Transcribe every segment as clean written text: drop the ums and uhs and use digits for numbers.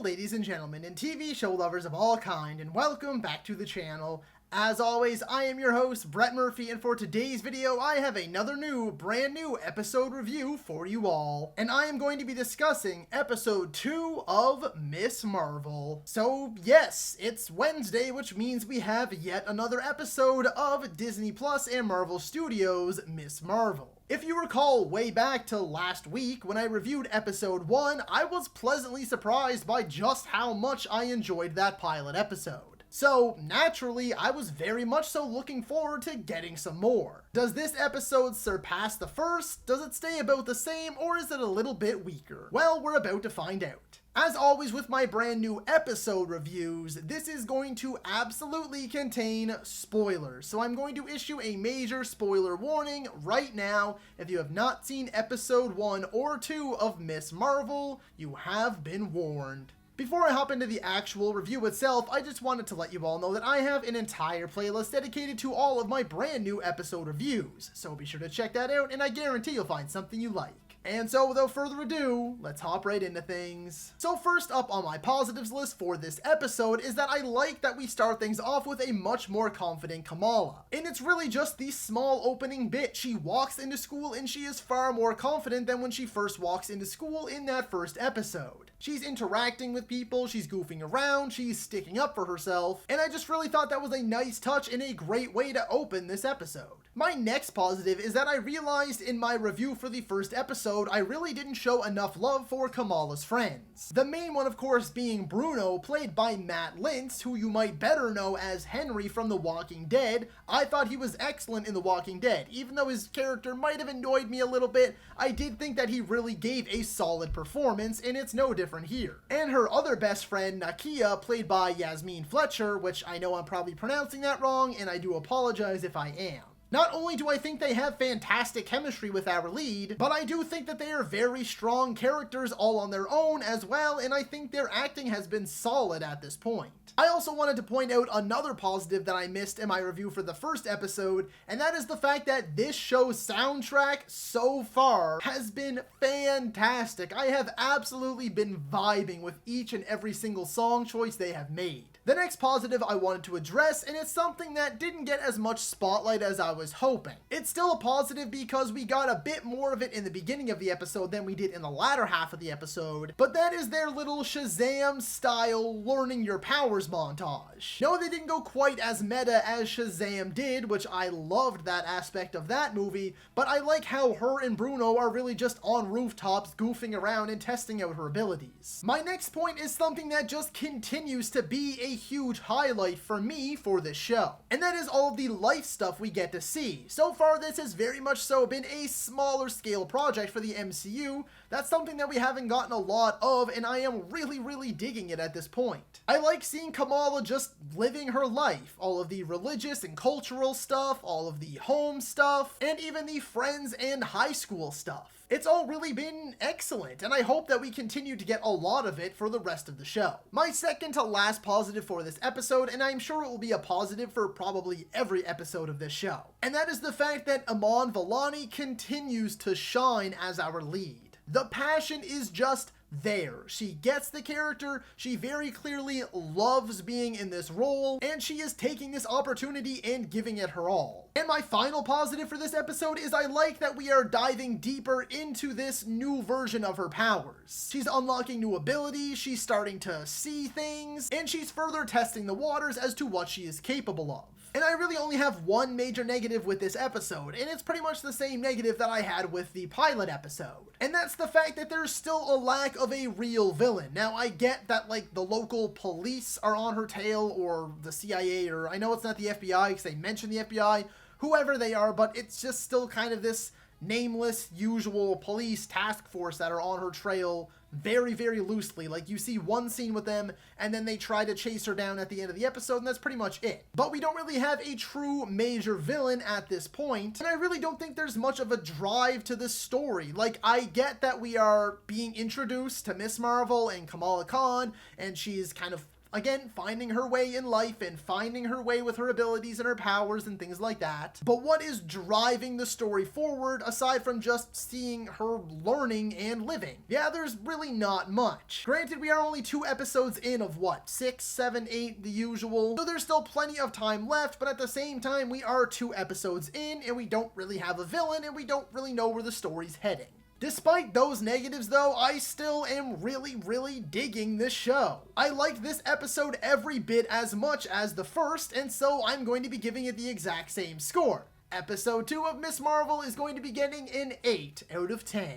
ladies and gentlemen, and TV show lovers of all kind, and welcome back to the channel. As always, I am your host, Brett Murphy, and for today's video, I have another brand new episode review for you all. And I am going to be discussing episode 2 of Ms. Marvel. So yes, it's Wednesday, which means we have yet another episode of Disney Plus and Marvel Studios' Ms. Marvel. If you recall way back to last week when I reviewed episode 1, I was pleasantly surprised by just how much I enjoyed that pilot episode. So, naturally, I was very much so looking forward to getting some more. Does this episode surpass the first? Does it stay about the same, or is it a little bit weaker? Well, we're about to find out. As always with my brand new episode reviews, this is going to absolutely contain spoilers. So I'm going to issue a major spoiler warning right now. If you have not seen episode 1 or 2 of Ms. Marvel, you have been warned. Before I hop into the actual review itself, I just wanted to let you all know that I have an entire playlist dedicated to all of my brand new episode reviews, so be sure to check that out, and I guarantee you'll find something you like. And so without further ado, let's hop right into things. So first up on my positives list for this episode is that I like that we start things off with a much more confident Kamala. And it's really just the small opening bit. She walks into school and she is far more confident than when she first walks into school in that first episode. She's interacting with people, she's goofing around, she's sticking up for herself, and I just really thought that was a nice touch and a great way to open this episode. My next positive is that I realized in my review for the first episode, I really didn't show enough love for Kamala's friends. The main one, of course, being Bruno, played by Matt Lintz, who you might better know as Henry from The Walking Dead. I thought he was excellent in The Walking Dead. Even though his character might have annoyed me a little bit, I did think that he really gave a solid performance, and it's no different here. And her other best friend, Nakia, played by Yasmine Fletcher, which I know I'm probably pronouncing that wrong, and I do apologize if I am. Not only do I think they have fantastic chemistry with our lead, but I do think that they are very strong characters all on their own as well, and I think their acting has been solid at this point. I also wanted to point out another positive that I missed in my review for the first episode, and that is the fact that this show's soundtrack so far has been fantastic. I have absolutely been vibing with each and every single song choice they have made. The next positive I wanted to address, and it's something that didn't get as much spotlight as I was hoping. It's still a positive because we got a bit more of it in the beginning of the episode than we did in the latter half of the episode, but that is their little Shazam style learning your powers montage. No, they didn't go quite as meta as Shazam did, which I loved that aspect of that movie, but I like how her and Bruno are really just on rooftops goofing around and testing out her abilities. My next point is something that just continues to be a huge highlight for me for this show, and that is all of the life stuff we get to see. So far, this has very much so been a smaller scale project for the MCU. That's something that we haven't gotten a lot of, and I am really digging it at this point. I like seeing Kamala just living her life, all of the religious and cultural stuff, all of the home stuff, and even the friends and high school stuff. It's all really been excellent, and I hope that we continue to get a lot of it for the rest of the show. My second to last positive for this episode, and I'm sure it will be a positive for probably every episode of this show, and that is the fact that Iman Vellani continues to shine as our lead. The passion is just there. She gets the character, she very clearly loves being in this role, and she is taking this opportunity and giving it her all. And my final positive for this episode is I like that we are diving deeper into this new version of her powers. She's unlocking new abilities, she's starting to see things, and she's further testing the waters as to what she is capable of. And I really only have one major negative with this episode, and it's pretty much the same negative that I had with the pilot episode. And that's the fact that there's still a lack of a real villain. Now, I get that, like, the local police are on her tail, or the CIA, or I know it's not the FBI because they mention the FBI, whoever they are, but it's just still kind of this nameless, usual police task force that are on her trail very loosely. Like, you see one scene with them, and then they try to chase her down at the end of the episode, and that's pretty much it. But we don't really have a true major villain at this point, and I really don't think there's much of a drive to this story. Like, I get that we are being introduced to Ms. Marvel and Kamala Khan, and she's kind of Again, finding her way in life and finding her way with her abilities and her powers and things like that. But what is driving the story forward aside from just seeing her learning and living? Yeah, there's really not much. Granted, we are only 2 episodes in of what, 6, 7, 8, the usual. So there's still plenty of time left, but at the same time, we are 2 episodes in and we don't really have a villain and we don't really know where the story's heading. Despite those negatives though, I still am really digging this show. I like this episode every bit as much as the first, and so I'm going to be giving it the exact same score. Episode 2 of Ms. Marvel is going to be getting an 8 out of 10.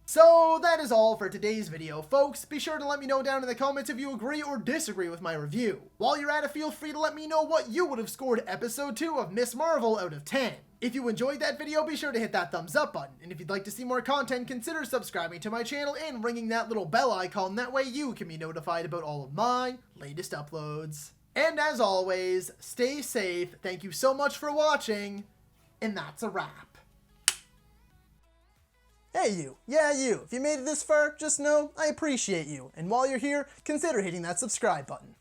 So that is all for today's video, folks. Be sure to let me know down in the comments if you agree or disagree with my review. While you're at it, feel free to let me know what you would have scored episode 2 of Ms. Marvel out of 10. If you enjoyed that video, be sure to hit that thumbs up button. And if you'd like to see more content, consider subscribing to my channel and ringing that little bell icon. That way you can be notified about all of my latest uploads. And as always, stay safe. Thank you so much for watching. And that's a wrap. Hey you, yeah you, if you made it this far, just know I appreciate you, and while you're here, consider hitting that subscribe button.